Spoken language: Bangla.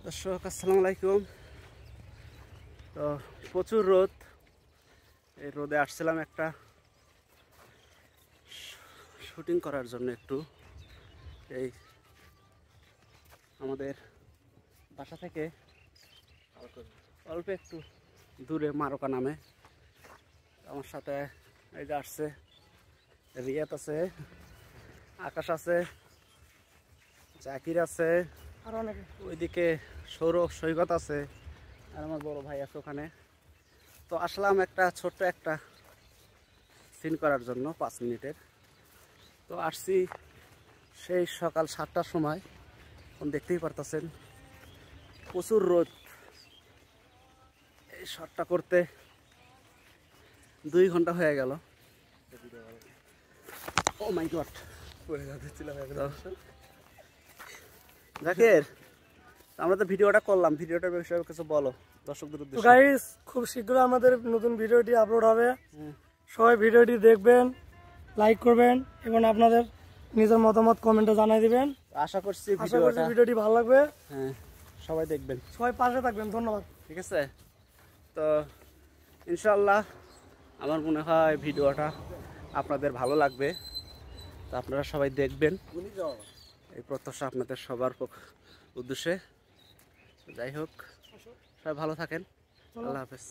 দর্শক আসসালামু আলাইকুম। তো প্রচুর রোদ, এই রোদে আসছিলাম একটা শুটিং করার জন্য। একটু এই আমাদের বাসা থেকে অল্প একটু দূরে মারোকা নামে। আমার সাথে এই যে আসছে রিয়াত আছে, আকাশ আছে, জাকির আছে, আর অনেকে ওইদিকে সৌরভ সৈকত আছে, আর আমার বড় ভাই আছে ওখানে। তো আসলাম একটা ছোট্ট একটা সিন করার জন্য 5 মিনিটের। তো আসছি সেই সকাল 7টার সময়, এখন দেখতেই পারতেছেন প্রচুর রোদ। এই শটটা করতে 2 ঘন্টা হয়ে গেল। ও মাই গড, জাকির আমরা তো ভিডিওটা করলাম, ভিডিওটার বিষয়ে কিছু বলো দর্শকদের উদ্দেশ্যে। গাইস, খুব শীঘ্রই আমাদের নতুন ভিডিওটি আপলোড হবে। সবাই ভিডিওটি দেখবেন, লাইক করবেন এবং আপনাদের নিজের মতামত কমেন্টে জানিয়ে দিবেন। আশা করছি ভিডিওটি ভালো লাগবে। হ্যাঁ, সবাই দেখবেন, সবাই পাশে থাকবেন। ধন্যবাদ। ঠিক আছে। তো ইনশাল্লাহ আমার মনে হয় ভিডিওটা আপনাদের ভালো লাগবে। তো আপনারা সবাই দেখবেন, এই প্রত্যাশা আপনাদের সবার উদ্দেশ্যে। যাই হোক, সবাই ভালো থাকেন। আল্লাহ হাফেজ।